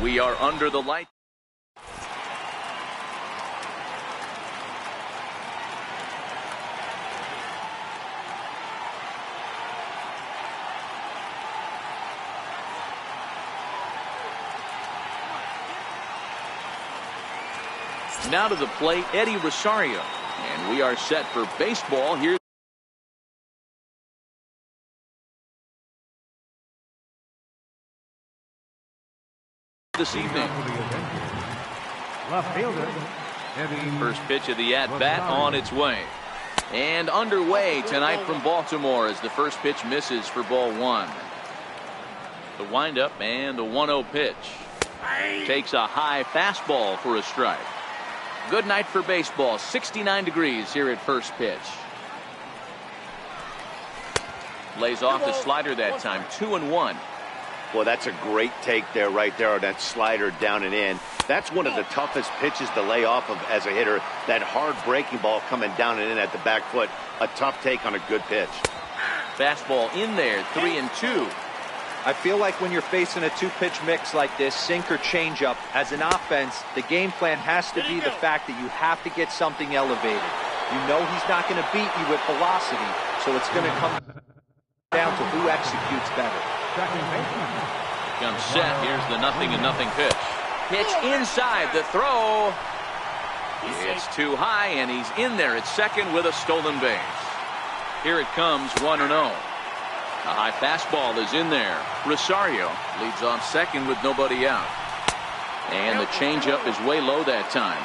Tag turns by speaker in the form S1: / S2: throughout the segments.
S1: We are under the light. Now to the plate, Eddie Rosario. And we are set for baseball here this evening.
S2: Left fielder.
S1: First pitch of the at-bat on its way. And underway tonight from Baltimore as the first pitch misses for ball one. The windup and the 1-0 pitch. Takes a high fastball for a strike. Good night for baseball. 69 degrees here at first pitch. Lays off the slider that time. 2-1.
S3: Well, that's a great take there, right there, on that slider down and in. That's one of the toughest pitches to lay off of as a hitter. That hard breaking ball coming down and in at the back foot. A tough take on a good pitch.
S1: Fastball in there. 3-2.
S4: I feel like when you're facing a two-pitch mix like this, sink or changeup, as an offense, the game plan has to be the fact that you have to get something elevated. You know he's not going to beat you with velocity, so it's going to come down to who executes better.
S1: Comes set. Here's the 0-0 pitch. Pitch inside. The throw. It's too high, and he's in there at second with a stolen base. Here it comes, 1-0. A high fastball is in there. Rosario leads off second with nobody out. And the changeup is way low that time.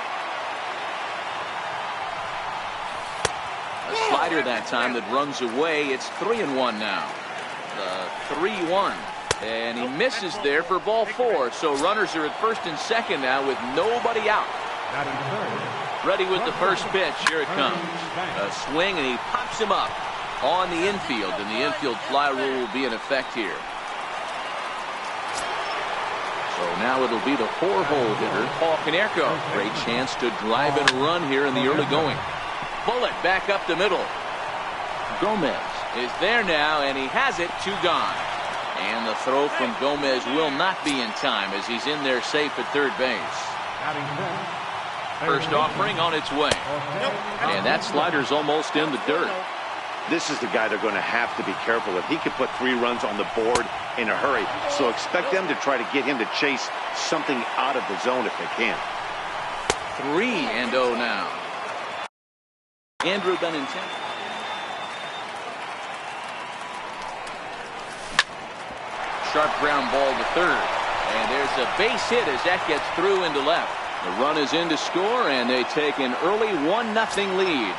S1: A slider that time that runs away. It's 3-1 now. The 3-1. And he misses there for ball four. So runners are at first and second now with nobody out. Ready with the first pitch. Here it comes. A swing, and he pops him up on the infield, and the infield fly rule will be in effect here. So now it'll be the four-hole hitter, Paul Konerko. Great chance to drive in a run here in the early going. Bullet back up the middle. Gomez is there now, and he has it. 2 gone. And the throw from Gomez will not be in time as he's in there safe at third base. First offering on its way. And that slider's almost in the dirt.
S3: This is the guy they're going to have to be careful with. He could put 3 runs on the board in a hurry. So expect them to try to get him to chase something out of the zone if they can.
S1: 3-0 now. Andrew Benintendi. Sharp ground ball to third. And there's a base hit as that gets through into left. The run is in to score, and they take an early 1-0 lead.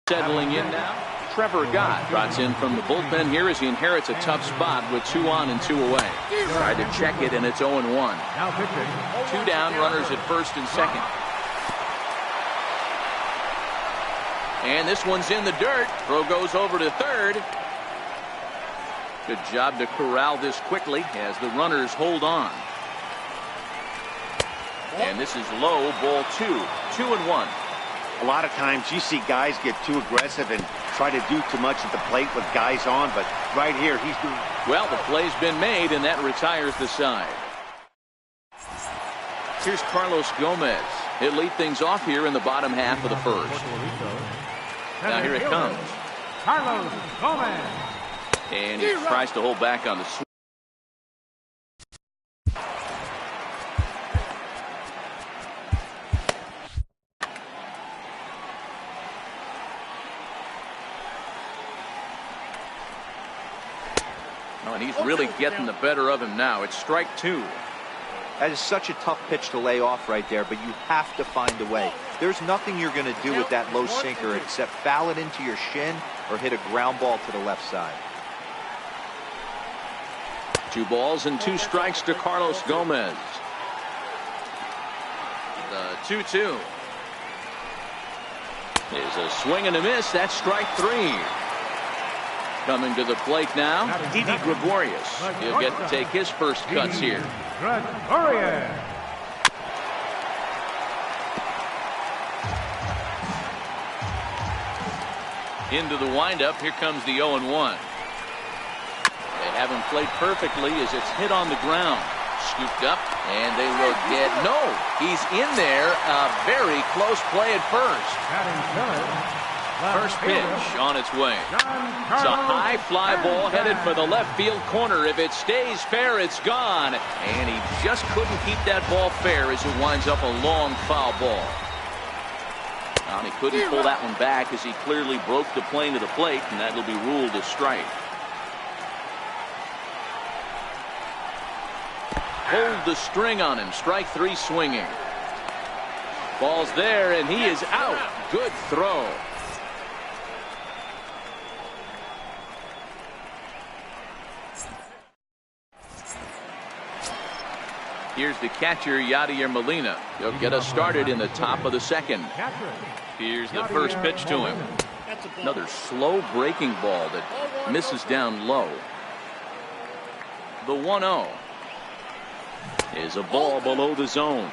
S1: Settling in now, Trevor Gott trots in from the bullpen here as he inherits a tough spot with 2 on and 2 away. Tried to check it, and it's 0-1. 2 down, runners at first and second. And this one's in the dirt. Throw goes over to third. Good job to corral this quickly as the runners hold on. And this is low, ball 2. 2-1.
S3: A lot of times you see guys get too aggressive and try to do too much at the plate with guys on, but right here he's doing.
S1: Well, the play's been made, and that retires the side. Here's Carlos Gomez. He'll lead things off here in the bottom half of the first. Now here it comes.
S2: Carlos Gomez.
S1: And he tries to hold back on the swing. Oh, and he's really getting the better of him now. It's strike 2.
S4: That is such a tough pitch to lay off right there, but you have to find a way. There's nothing you're going to do with that low sinker except foul it into your shin or hit a ground ball to the left side.
S1: 2 balls and 2 strikes to Carlos Gomez. The 2-2 is a swing and a miss. That's strike 3. Coming to the plate now, Didi Gregorius. He'll get to take his first cuts here. Into the windup. Here comes the 0-1. They haven't played perfectly as it's hit on the ground. Scooped up, and they will get no. He's in there. A very close play at first. First pitch on its way. It's a high fly ball headed for the left field corner. If it stays fair, it's gone. And he just couldn't keep that ball fair as it winds up a long foul ball. And he couldn't pull that one back as he clearly broke the plane to the plate, and that will be ruled a strike. Hold the string on him. Strike 3 swinging. Ball's there, and he is out. Good throw. Here's the catcher, Yadier Molina. He'll get us started in the top of the second. Here's the first pitch to him. Another slow breaking ball that misses down low. The 1-0 is a ball below the zone.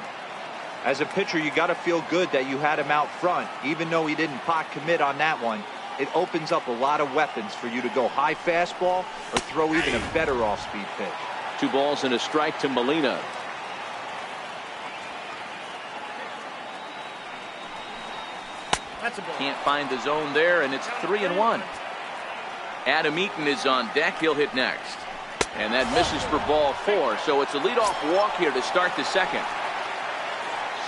S4: As a pitcher, you got to feel good that you had him out front. Even though he didn't pot commit on that one, it opens up a lot of weapons for you to go high fastball or throw even a better off-speed pitch.
S1: 2 balls and a strike to Molina. Can't find the zone there, and it's 3-1. Adam Eaton is on deck. He'll hit next. And that misses for ball 4. So it's a leadoff walk here to start the second.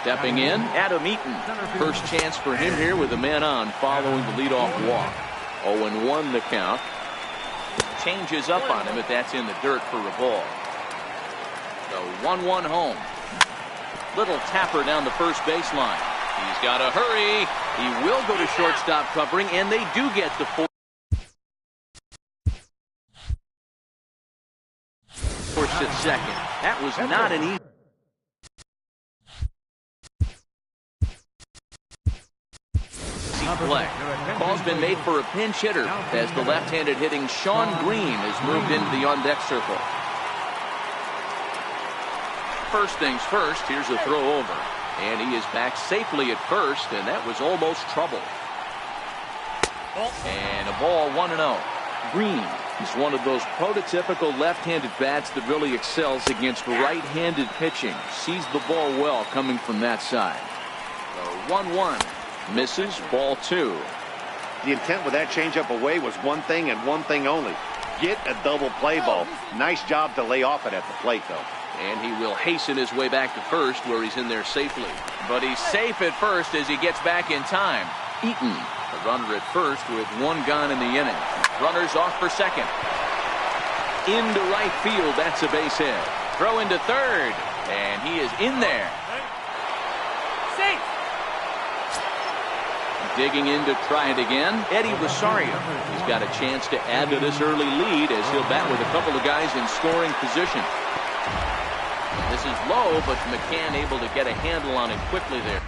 S1: Stepping in, Adam Eaton. First chance for him here with a man on following the leadoff walk. 0-1 the count. Changes up on him, but that's in the dirt for a ball. So 1-1 home. Little tapper down the first baseline. He's got to hurry. He will go to shortstop covering, and they do get the 4. At second. That was not an easy play. Call's been made for a pinch hitter as the left-handed hitting Sean Green has moved into the on-deck circle. First things first, here's a throw over. And he is back safely at first, and that was almost trouble. And a ball 1-0. Green is one of those prototypical left-handed bats that really excels against right-handed pitching. Sees the ball well coming from that side. So 1-1. Misses, ball 2.
S3: The intent with that changeup away was one thing and one thing only. Get a double play ball. Nice job to lay off it at the plate, though.
S1: And he will hasten his way back to first, where he's in there safely. But he's safe at first as he gets back in time. Eaton, the runner at first with 1 gone in the inning. Runners off for second. Into right field, that's a base hit. Throw into third, and he is in there. Safe. Digging in to try it again, Eddie Rosario. He's got a chance to add to this early lead as he'll bat with a couple of guys in scoring position. This is low, but McCann able to get a handle on it quickly there.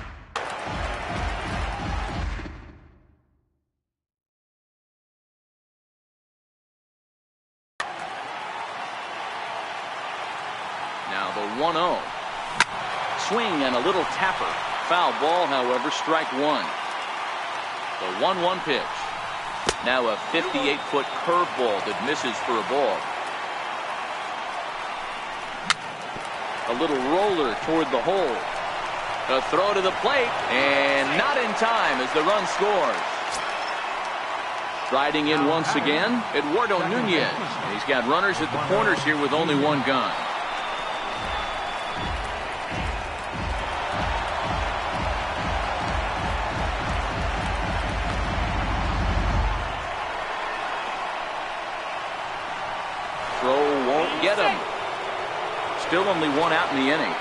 S1: Now the 1-0. Swing and a little tapper. Foul ball, however, strike 1. The 1-1 pitch. Now a 58-foot curveball that misses for a ball. A little roller toward the hole. A throw to the plate, and not in time as the run scores. Riding in once again, Eduardo Nunez. He's got runners at the corners here with only 1 gone. Throw won't get him. Still only 1 out in the inning.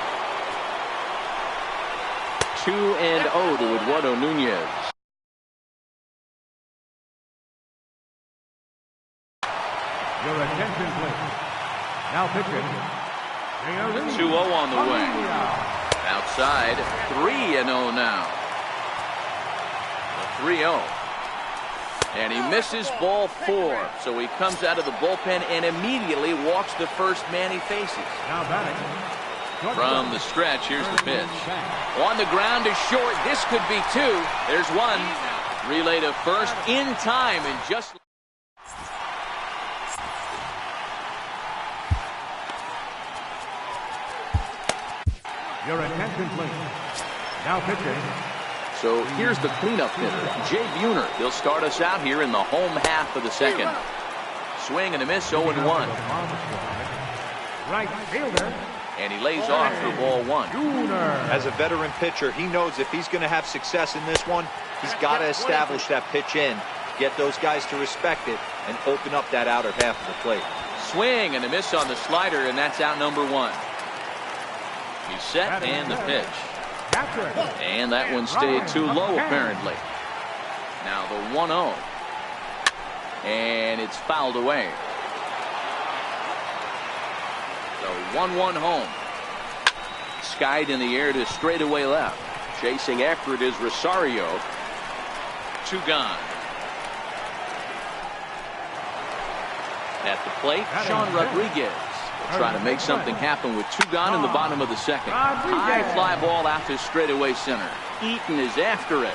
S1: 2-0 to Eduardo Nunez.
S2: Your attention, please. Now pitching.
S1: 2-0 on the way. Outside, 3-0 now. The 3-0. And he misses ball 4. So he comes out of the bullpen and immediately walks the first man he faces.
S2: Now batting.
S1: From the stretch, here's the pitch. On the ground is short. This could be 2. There's 1. Relay to first in time and just...
S2: Your attention, please. Now pitching.
S1: So here's the cleanup hitter, Jay Buhner. He'll start us out here in the home half of the second. Swing and a miss, 0-1.
S2: Right fielder.
S1: And he lays off for ball one.
S4: As a veteran pitcher, he knows if he's going to have success in this one, he's got to establish that pitch in, get those guys to respect it, and open up that outer half of the plate.
S1: Swing and a miss on the slider, and that's out number one. He's set and the pitch. And that one stayed too low, apparently. Now the 1-0. And it's fouled away. The 1-1 home. Skied in the air to straightaway left. Chasing after it is Rosario. Two gone. At the plate, Sean Rodriguez. Trying to make something happen with two gone in the bottom of the second. High fly ball out to straightaway center. Eaton is after it.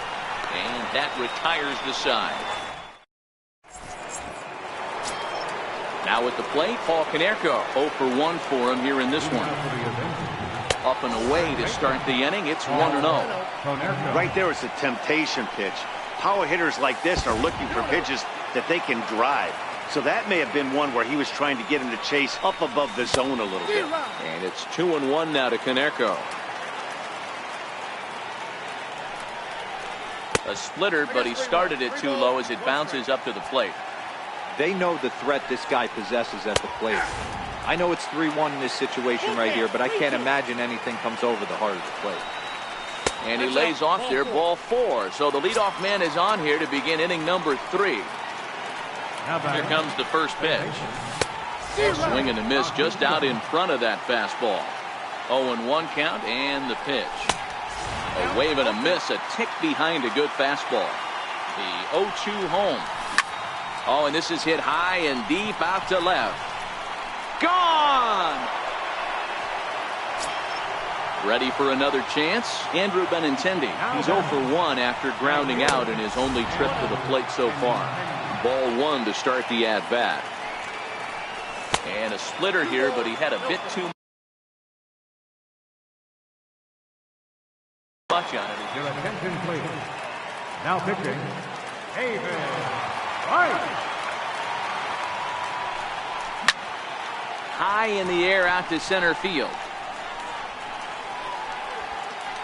S1: And that retires the side. Now at the plate, Paul Konerko. 0 for 1 for him here in this one. Up and away to start the inning. It's 1-0.
S3: Right there is a temptation pitch. Power hitters like this are looking for pitches that they can drive. So that may have been one where he was trying to get him to chase up above the zone a little bit.
S1: And it's 2-1 now to Konerko. A splitter, but he started it too low as it bounces up to the plate.
S4: They know the threat this guy possesses at the plate. I know it's 3-1 in this situation right here, but I can't imagine anything comes over the heart of the plate.
S1: And he lays off there, ball 4. So the leadoff man is on here to begin inning number 3. Here comes the first pitch. Swing and a miss just out in front of that fastball. 0-1 count and the pitch. A wave and a miss, a tick behind a good fastball. The 0-2 home. Oh, and this is hit high and deep out to left. Gone! Ready for another chance? Andrew Benintendi. He's 0 for 1 after grounding out in his only trip to the plate so far. Ball 1 to start the at-bat. And a splitter here, but he had a bit too much on it.
S2: Your attention, please. Now pitching. David. Right.
S1: High in the air out to center field.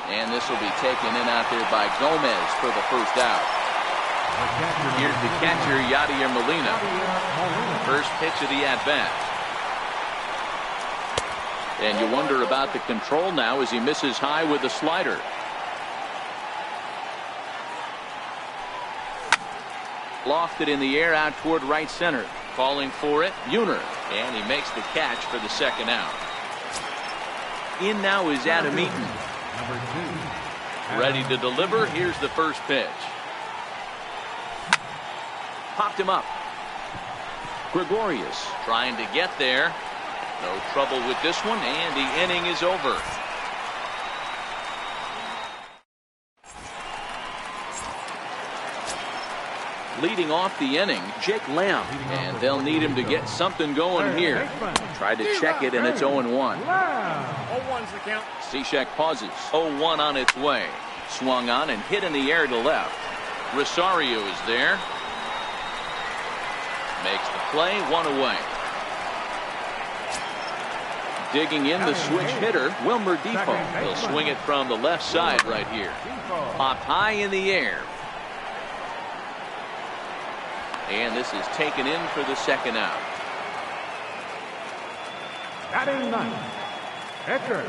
S1: And this will be taken in out there by Gomez for the first out. Here's the catcher, Yadier Molina. First pitch of the at-bat. And you wonder about the control now as he misses high with the slider. Lofted in the air out toward right center. Calling for it, Buhner. And he makes the catch for the second out. In now is Adam Eaton. Ready to deliver. Here's the first pitch. Popped him up. Gregorius trying to get there. No trouble with this one, and the inning is over. Leading off the inning, Jake Lamb, and they'll need him to get something going here. Tried to check it, and it's 0-1.
S5: 0-1's the count.
S1: Cishek pauses. 0-1 on its way. Swung on and hit in the air to left. Rosario is there. Makes the play, 1 away. Digging in the switch hitter, Wilmer Defoe. He'll swing it from the left side right here. Popped high in the air. And this is taken in for the second out.
S2: Batting ninth, pitcher.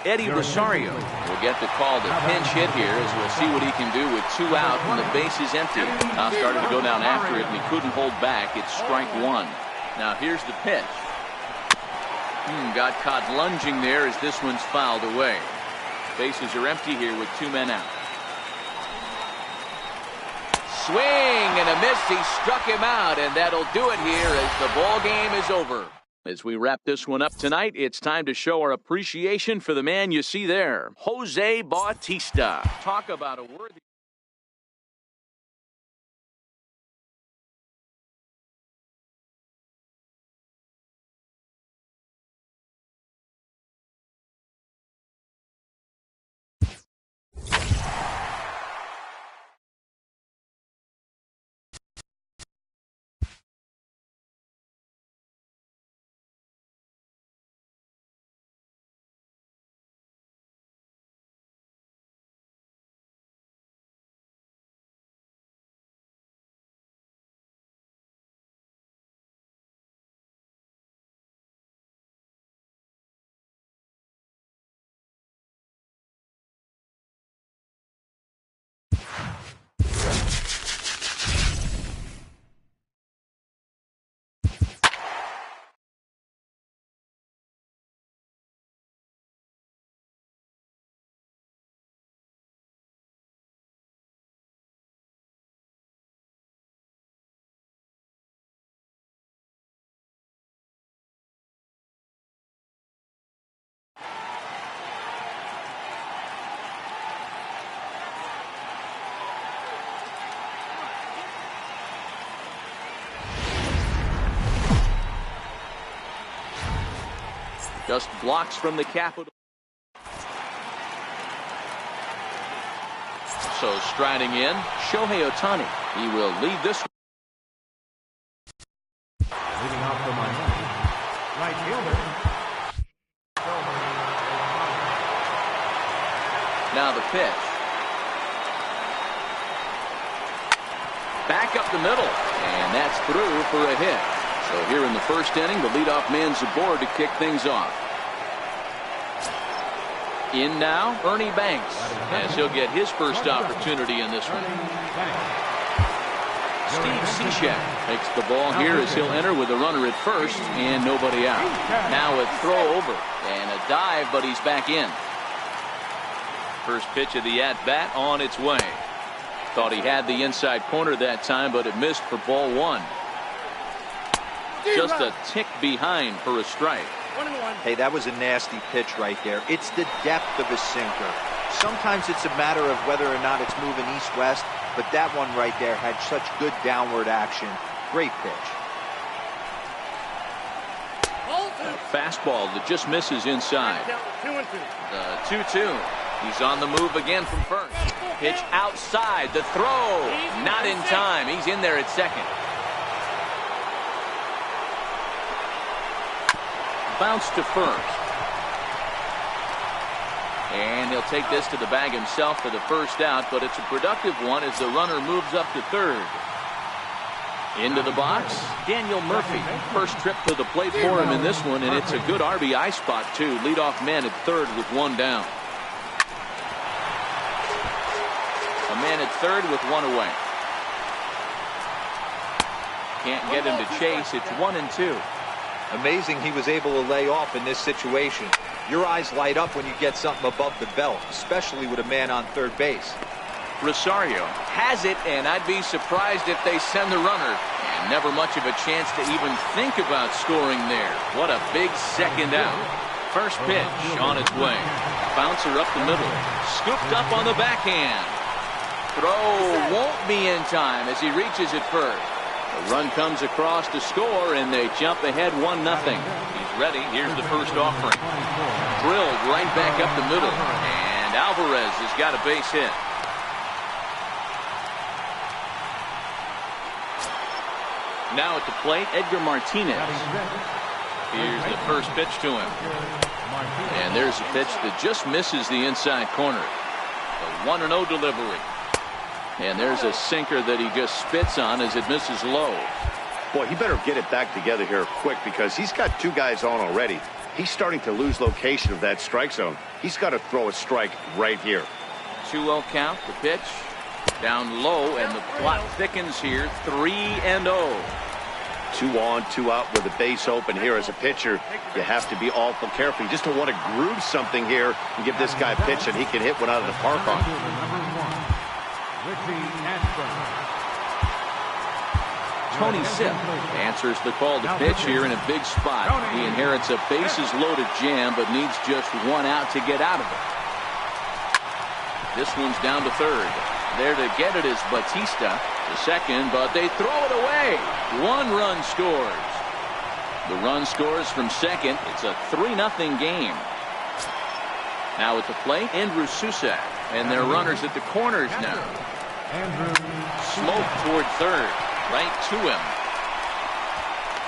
S1: Eddie Rosario will get the call to pinch hit here as we'll see what he can do with 2 out and the base is empty. Now started to go down after it and he couldn't hold back. It's strike 1. Now here's the pitch. Got caught lunging there as this one's fouled away. Bases are empty here with 2 men out. Swing and a miss. He struck him out, and that'll do it here as the ball game is over. As we wrap this one up tonight, it's time to show our appreciation for the man you see there, Jose Bautista. Talk about a worthy Just blocks from the Capitol. So striding in, Shohei Ohtani. He will lead this one.
S2: Leading off for Miami, right fielder.
S1: Now the pitch. Back up the middle, and that's through for a hit. So here in the first inning, the leadoff man's aboard to kick things off. In now, Ernie Banks, as he'll get his first opportunity in this one. Steve Cishek takes the ball here as he'll enter with a runner at first and nobody out. Now a throw over and a dive, but he's back in. First pitch of the at-bat on its way. Thought he had the inside corner that time, but it missed for ball one. Just a tick behind for a strike.
S5: 1-1.
S4: Hey, that was a nasty pitch right there. It's the depth of a sinker. Sometimes it's a matter of whether or not it's moving east-west, but that one right there had such good downward action. Great pitch.
S1: A fastball that just misses inside.
S5: 2-2.
S1: The 2-2. He's on the move again from first. Pitch outside. The throw. Not in time. He's in there at second. Bounce to first. And he'll take this to the bag himself for the first out, but it's a productive one as the runner moves up to third. Into the box, Daniel Murphy. First trip to the plate for him in this one, and it's a good RBI spot, too. Leadoff man at third with one down. A man at third with one away. Can't get him to chase. It's 1-2.
S4: Amazing he was able to lay off in this situation. Your eyes light up when you get something above the belt, especially with a man on third base.
S1: Rosario has it, and I'd be surprised if they send the runner. And never much of a chance to even think about scoring there. What a big second out. First pitch on its way. Bouncer up the middle. Scooped up on the backhand. Throw won't be in time as he reaches it first. The run comes across to score, and they jump ahead 1-0. He's ready. Here's the first offering. Drilled right back up the middle, and Alvarez has got a base hit. Now at the plate, Edgar Martinez. Here's the first pitch to him. And there's a pitch that just misses the inside corner. The 1-0 delivery. And there's a sinker that he just spits on as it misses low.
S3: Boy, he better get it back together here quick because he's got two guys on already. He's starting to lose location of that strike zone. He's got to throw a strike right here.
S1: 2-0 count, the pitch. Down low, and the plot thickens here. 3-0.
S3: 2 on, 2 out with the base open here. As a pitcher, you have to be awful careful. You just don't want to groove something here and give this guy a pitch and he can hit one out of the park on.
S1: Tony Sipp answers the call to pitch here in a big spot. He inherits a bases-loaded jam, but needs just one out to get out of it. This one's down to third. There to get it is Batista. The second, but they throw it away. 1 run scores. The run scores from second. It's a 3-0 game. Now at the plate, Andrew Susak. And their runners at the corners now. Smoke toward third. Right to him.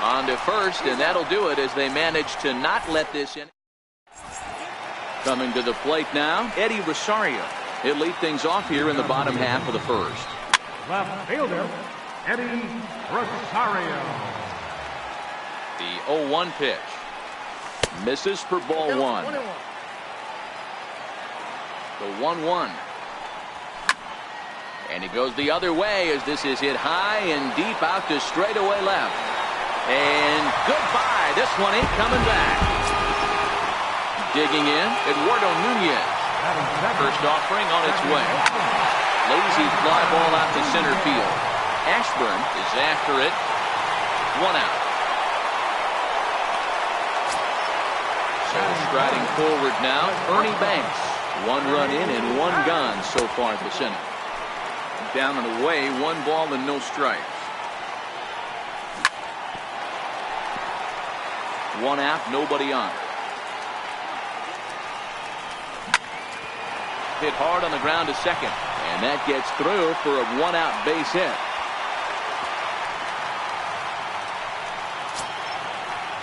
S1: On to first, and that'll do it as they manage to not let this in. Coming to the plate now, Eddie Rosario. He'll lead things off here in the bottom half of the first.
S2: Left fielder, Eddie Rosario.
S1: The 0-1 pitch. Misses for ball one. The 1-1. And he goes the other way as this is hit high and deep out to straightaway left. And goodbye. This one ain't coming back. Digging in, Eduardo Nunez. First offering on its way. Lazy fly ball out to center field. Ashburn is after it. 1 out. So striding forward now, Ernie Banks. 1 run in and 1 gone so far this inning. Down and away, 1 ball and no strikes. 1 out, nobody on. hit hard on the ground to second. And that gets through for a one-out base hit.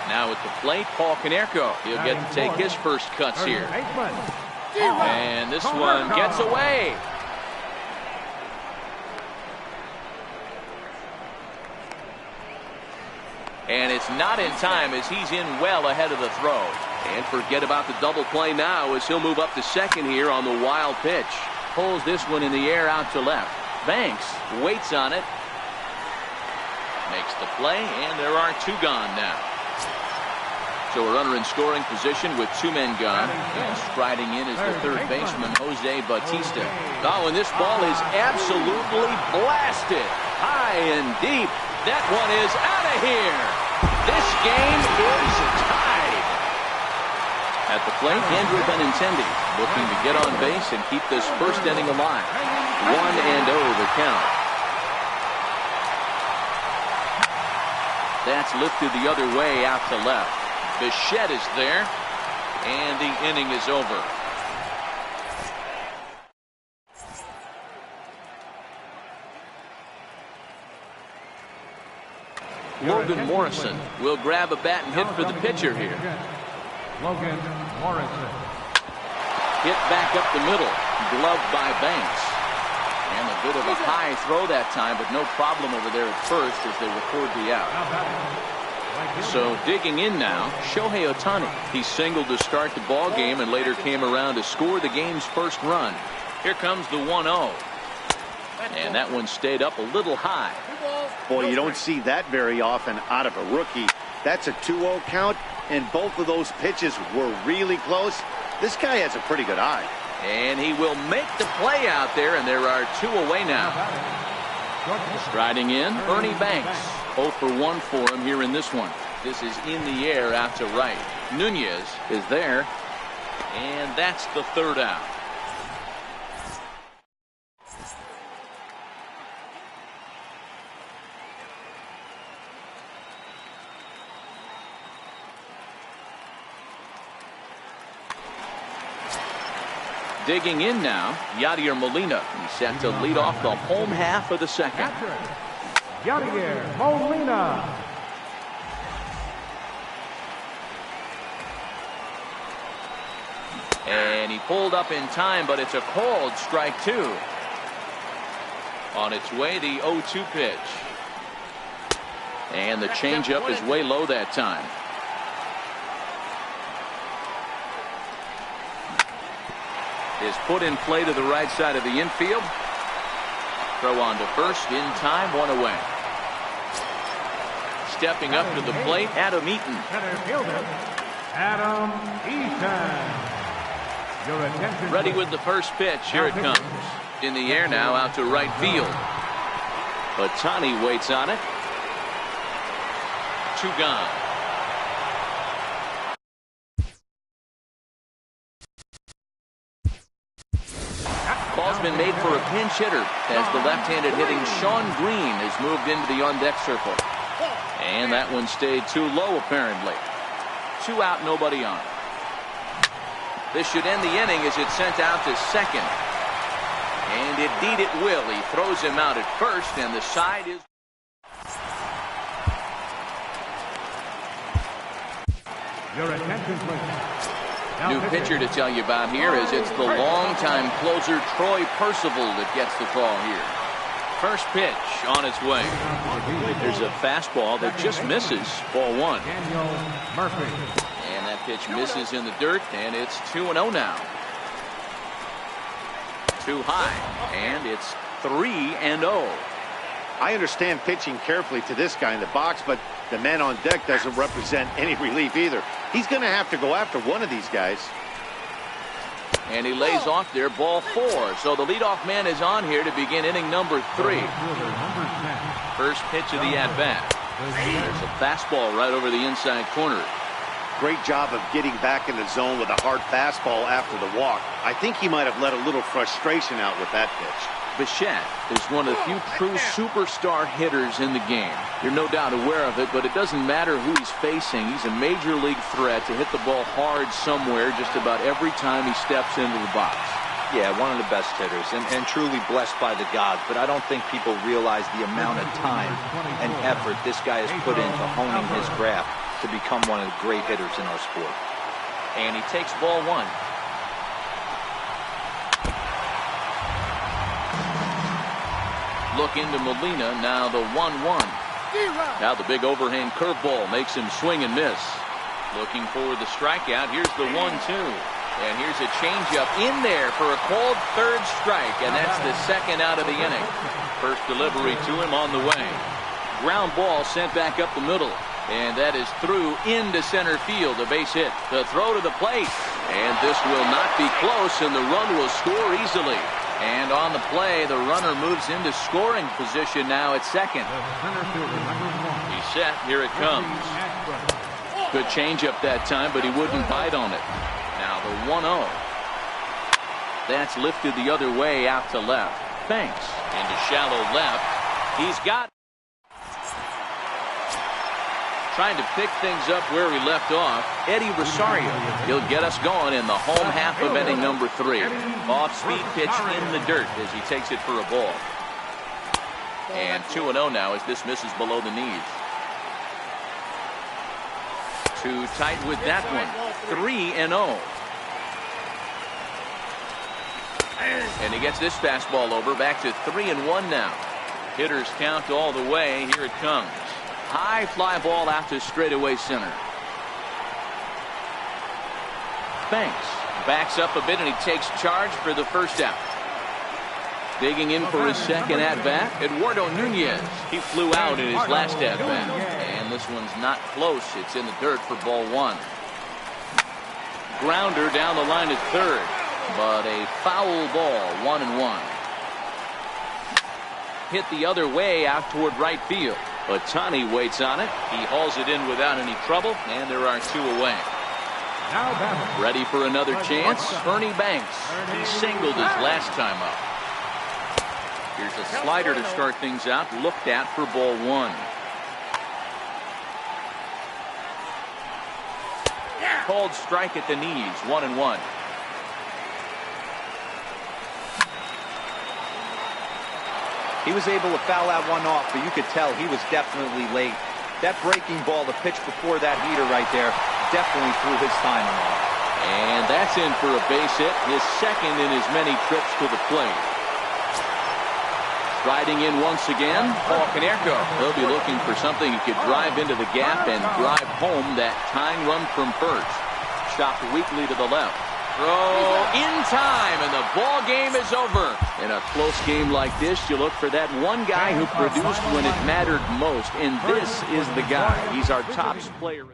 S1: Now at the plate, Paul Konerko. He'll get to take his first cuts here. And this one gets away. And it's not in time as he's in well ahead of the throw. And forget about the double play now as he'll move up to second here on the wild pitch. Pulls this one in the air out to left. Banks waits on it. Makes the play, and there are two gone now. So a runner in scoring position with two men gone. And striding in is the third baseman, Jose Bautista. Oh, and this ball is absolutely blasted. High and deep. That one is out of here. This game is tied. At the plate, Andrew Benintendi looking to get on base and keep this first inning alive. 1-0 the count. That's lifted the other way out to left. Bichette is there, and the inning is over. Logan Morrison will grab a bat and hit for the pitcher here.
S2: Logan Morrison.
S1: Hit back up the middle, gloved by Banks. And a bit of a high throw that time, but no problem over there at first as they record the out. So digging in now, Shohei Ohtani. He singled to start the ball game and later came around to score the game's first run. Here comes the 1-0. And that one stayed up a little high.
S3: Boy, you don't see that very often out of a rookie. That's a 2-0 count, and both of those pitches were really close. This guy has a pretty good eye.
S1: And he will make the play out there, and there are two away now. Striding in, Ernie Banks. 0 for 1 for him here in this one. This is in the air out to right. Nunez is there, and that's the third out. Digging in now, Yadier Molina. He's set to lead off the home half of the second.
S2: Yadier Molina.
S1: And he pulled up in time, but it's a called strike two. On its way, the 0-2 pitch. And the changeup is way low that time. Is put in play to the right side of the infield. Throw on to first in time, one away. Stepping up to the plate, Adam Eaton.
S2: Center fielder, Adam Eaton. Your attention,
S1: Ready with the first pitch. Here it comes. In the air now, out to right field. Ohtani waits on it. Two gone. Ball's been made for a pinch hitter as the left-handed hitting Sean Green has moved into the on-deck circle. And that one stayed too low, apparently. 2 out, nobody on. This should end the inning as it's sent out to second. And indeed it will. He throws him out at first, and the side is...
S2: Your attention, please.
S1: New pitcher to tell you about here as it's the longtime closer Troy Percival that gets the call here. First pitch on its way. There's a fastball that just misses. Ball one.
S2: Daniel Murphy.
S1: And that pitch misses in the dirt, and it's 2-0 now. Too high, and it's 3-0.
S3: I understand pitching carefully to this guy in the box, but the man on deck doesn't represent any relief either. He's going to have to go after one of these guys.
S1: And he lays off there, ball 4. So the leadoff man is on here to begin inning number 3. First pitch of the at-bat. There's a fastball right over the inside corner.
S3: Great job of getting back in the zone with a hard fastball after the walk. I think he might have let a little frustration out with that pitch.
S1: Bichette is one of the few true superstar hitters in the game. You're no doubt aware of it, but it doesn't matter who he's facing. He's a major league threat to hit the ball hard somewhere just about every time he steps into the box.
S4: Yeah, one of the best hitters and truly blessed by the gods, but I don't think people realize the amount of time and effort this guy has put into honing his craft to become one of the great hitters in our sport.
S1: And he takes ball one. Look into Molina, now the 1-1. Now the big overhand curveball makes him swing and miss. Looking for the strikeout, here's the 1-2. And here's a changeup in there for a called third strike, and that's the second out of the inning. First delivery to him on the way. Ground ball sent back up the middle, and that is through into center field, a base hit. The throw to the plate, and this will not be close, and the run will score easily. And on the play, the runner moves into scoring position now at second. He's set, here it comes. Good changeup that time, but he wouldn't bite on it. Now the 1-0. That's lifted the other way out to left. Thanks. Into shallow left. He's got. Trying to pick things up where he left off. Eddie Rosario. He'll get us going in the home half of inning number 3. Off-speed pitch in the dirt as he takes it for a ball. And 2-0 now as this misses below the knees. Too tight with that one. 3-0. And he gets this fastball over. Back to 3-1 now. Hitters count all the way. Here it comes. High fly ball out to straightaway center. Thanks. Backs up a bit and he takes charge for the first out. Digging in for his second at-bat, Eduardo Nunez. He flew out in his last at-bat. And this one's not close. It's in the dirt for ball 1. Grounder down the line at third. But a foul ball, 1-1. Hit the other way out toward right field. Ohtani waits on it. He hauls it in without any trouble, and there are 2 away. Ready for another chance, Ernie Banks. He singled his last time up. Here's a slider to start things out, looked at for ball 1. Called strike at the knees, 1-1.
S4: He was able to foul that one off, but you could tell he was definitely late. That breaking ball, the pitch before that heater right there, definitely threw his timing off.
S1: And that's in for a base hit, his second in as many trips to the plate. Striding in once again, Paul Konerko. He'll be looking for something he could drive into the gap and drive home that tying run from first. Chopped weakly to the left. Throw in time, and the ball game is over. In a close game like this, you look for that one guy who produced when it mattered most, and this is the guy. He's our top player.